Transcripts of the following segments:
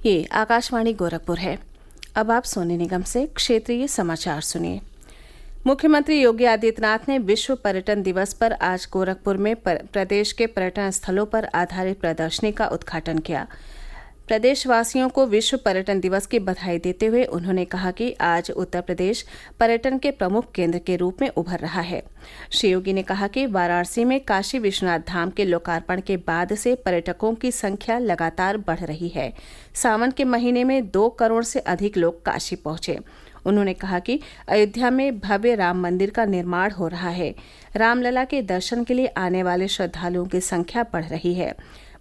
ये आकाशवाणी गोरखपुर है। अब आप सोनी निगम से क्षेत्रीय समाचार सुनिए। मुख्यमंत्री योगी आदित्यनाथ ने विश्व पर्यटन दिवस पर आज गोरखपुर में प्रदेश के पर्यटन स्थलों पर आधारित प्रदर्शनी का उद्घाटन किया। प्रदेशवासियों को विश्व पर्यटन दिवस की बधाई देते हुए उन्होंने कहा कि आज उत्तर प्रदेश पर्यटन के प्रमुख केंद्र के रूप में उभर रहा है। श्री योगी ने कहा कि वाराणसी में काशी विश्वनाथ धाम के लोकार्पण के बाद से पर्यटकों की संख्या लगातार बढ़ रही है। सावन के महीने में 2 करोड़ से अधिक लोग काशी पहुंचे। उन्होंने कहा कि अयोध्या में भव्य राम मंदिर का निर्माण हो रहा है। रामलला के दर्शन के लिए आने वाले श्रद्धालुओं की संख्या बढ़ रही है।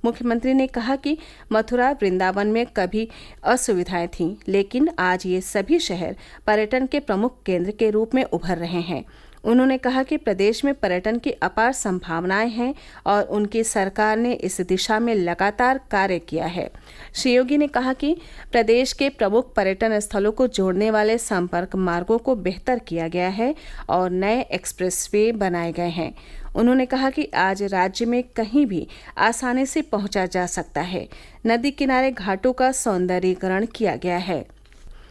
मुख्यमंत्री ने कहा कि मथुरा वृंदावन में कभी असुविधाएं थीं, लेकिन आज ये सभी शहर पर्यटन के प्रमुख केंद्र के रूप में उभर रहे हैं। उन्होंने कहा कि प्रदेश में पर्यटन की अपार संभावनाएं हैं और उनकी सरकार ने इस दिशा में लगातार कार्य किया है। श्री योगी ने कहा कि प्रदेश के प्रमुख पर्यटन स्थलों को जोड़ने वाले संपर्क मार्गों को बेहतर किया गया है और नए एक्सप्रेसवे बनाए गए हैं। उन्होंने कहा कि आज राज्य में कहीं भी आसानी से पहुंचा जा सकता है। नदी किनारे घाटों का सौंदर्यीकरण किया गया है।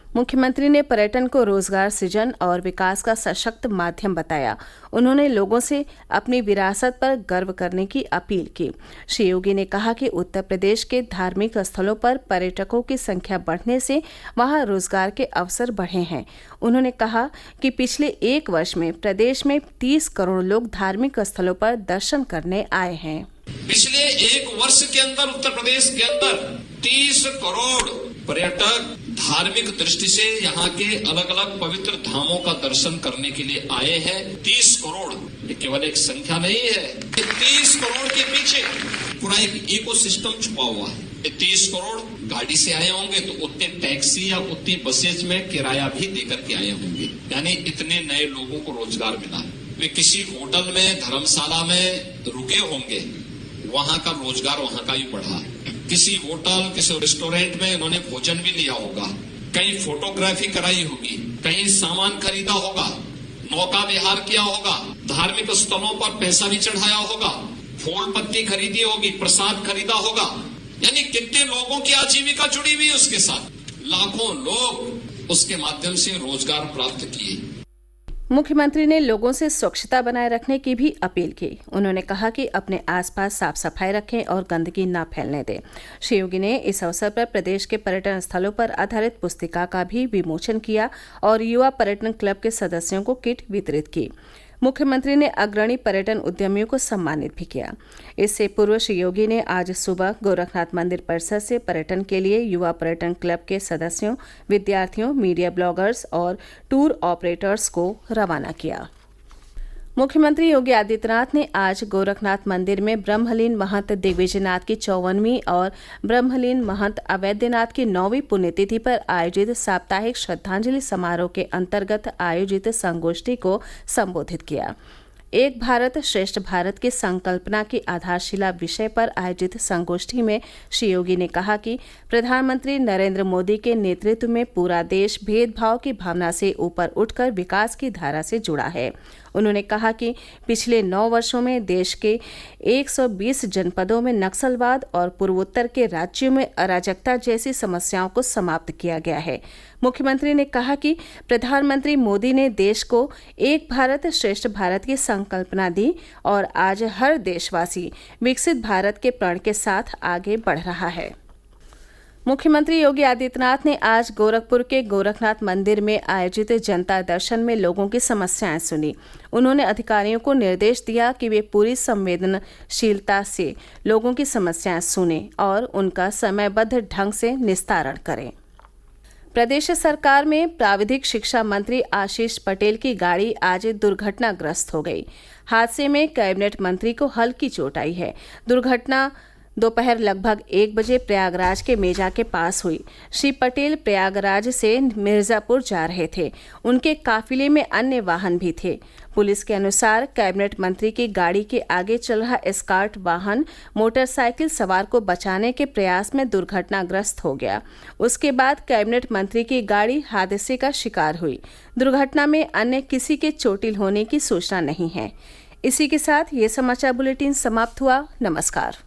मुख्यमंत्री ने पर्यटन को रोजगार सृजन और विकास का सशक्त माध्यम बताया। उन्होंने लोगों से अपनी विरासत पर गर्व करने की अपील की। श्री योगी ने कहा कि उत्तर प्रदेश के धार्मिक स्थलों पर पर्यटकों की संख्या बढ़ने से वहां रोजगार के अवसर बढ़े हैं। उन्होंने कहा कि पिछले 1 वर्ष में प्रदेश में 30 करोड़ लोग धार्मिक स्थलों पर दर्शन करने आए हैं। पिछले 1 वर्ष के अंदर उत्तर प्रदेश के अंदर 30 करोड़ पर्यटक धार्मिक दृष्टि से यहाँ के अलग अलग पवित्र धामों का दर्शन करने के लिए आए हैं। 30 करोड़ ये केवल एक संख्या नहीं है। 30 करोड़ के पीछे पूरा एक इकोसिस्टम छुपा हुआ है। 30 करोड़ गाड़ी से आए होंगे तो उतने टैक्सी या उतनी बसेज में किराया भी देकर के आए होंगे, यानी इतने नए लोगों को रोजगार मिला है। वे किसी होटल में धर्मशाला में रुके होंगे, वहां का रोजगार वहां का ही बढ़ा। किसी होटल किसी रेस्टोरेंट में इन्होंने भोजन भी लिया होगा, कहीं फोटोग्राफी कराई होगी, कहीं सामान खरीदा होगा, नौका विहार किया होगा, धार्मिक स्थलों पर पैसा भी चढ़ाया होगा, फूल पत्ती खरीदी होगी, प्रसाद खरीदा होगा। यानी कितने लोगों की आजीविका जुड़ी हुई है उसके साथ। लाखों लोग उसके माध्यम से रोजगार प्राप्त किए। मुख्यमंत्री ने लोगों से स्वच्छता बनाए रखने की भी अपील की। उन्होंने कहा कि अपने आसपास साफ सफाई रखें और गंदगी न फैलने दें। श्री योगी ने इस अवसर पर प्रदेश के पर्यटन स्थलों पर आधारित पुस्तिका का भी विमोचन किया और युवा पर्यटन क्लब के सदस्यों को किट वितरित की। मुख्यमंत्री ने अग्रणी पर्यटन उद्यमियों को सम्मानित भी किया। इससे पूर्व श्री योगी ने आज सुबह गोरखनाथ मंदिर परिसर से पर्यटन के लिए युवा पर्यटन क्लब के सदस्यों, विद्यार्थियों, मीडिया ब्लॉगर्स और टूर ऑपरेटर्स को रवाना किया। मुख्यमंत्री योगी आदित्यनाथ ने आज गोरखनाथ मंदिर में ब्रह्मलीन महंत दिग्विजयनाथ की 54वीं और ब्रह्मलीन महंत अवैधनाथ की 9वीं पुण्यतिथि पर आयोजित साप्ताहिक श्रद्धांजलि समारोह के अंतर्गत आयोजित संगोष्ठी को संबोधित किया। एक भारत श्रेष्ठ भारत की संकल्पना की आधारशिला विषय पर आयोजित संगोष्ठी में श्री योगी ने कहा कि प्रधानमंत्री नरेंद्र मोदी के नेतृत्व में पूरा देश भेदभाव की भावना से ऊपर उठकर विकास की धारा से जुड़ा है। उन्होंने कहा कि पिछले 9 वर्षों में देश के 120 जनपदों में नक्सलवाद और पूर्वोत्तर के राज्यों में अराजकता जैसी समस्याओं को समाप्त किया गया है। मुख्यमंत्री ने कहा कि प्रधानमंत्री मोदी ने देश को एक भारत श्रेष्ठ भारत की संकल्पना दी और आज हर देशवासी विकसित भारत के प्रण के साथ आगे बढ़ रहा है। मुख्यमंत्री योगी आदित्यनाथ ने आज गोरखपुर के गोरखनाथ मंदिर में आयोजित जनता दर्शन में लोगों की समस्याएं सुनी। उन्होंने अधिकारियों को निर्देश दिया कि वे पूरी संवेदनशीलता से लोगों की समस्याएं सुनें और उनका समयबद्ध ढंग से निस्तारण करें। प्रदेश सरकार में प्राविधिक शिक्षा मंत्री आशीष पटेल की गाड़ी आज दुर्घटनाग्रस्त हो गई। हादसे में कैबिनेट मंत्री को हल्की चोट आई है। दुर्घटना दोपहर लगभग 1 बजे प्रयागराज के मेजा के पास हुई। श्री पटेल प्रयागराज से मिर्जापुर जा रहे थे। उनके काफिले में अन्य वाहन भी थे। पुलिस के अनुसार कैबिनेट मंत्री की गाड़ी के आगे चल रहा एस्कॉर्ट वाहन मोटरसाइकिल सवार को बचाने के प्रयास में दुर्घटनाग्रस्त हो गया। उसके बाद कैबिनेट मंत्री की गाड़ी हादसे का शिकार हुई। दुर्घटना में अन्य किसी के चोटिल होने की सूचना नहीं है। इसी के साथ ये समाचार बुलेटिन समाप्त हुआ। नमस्कार।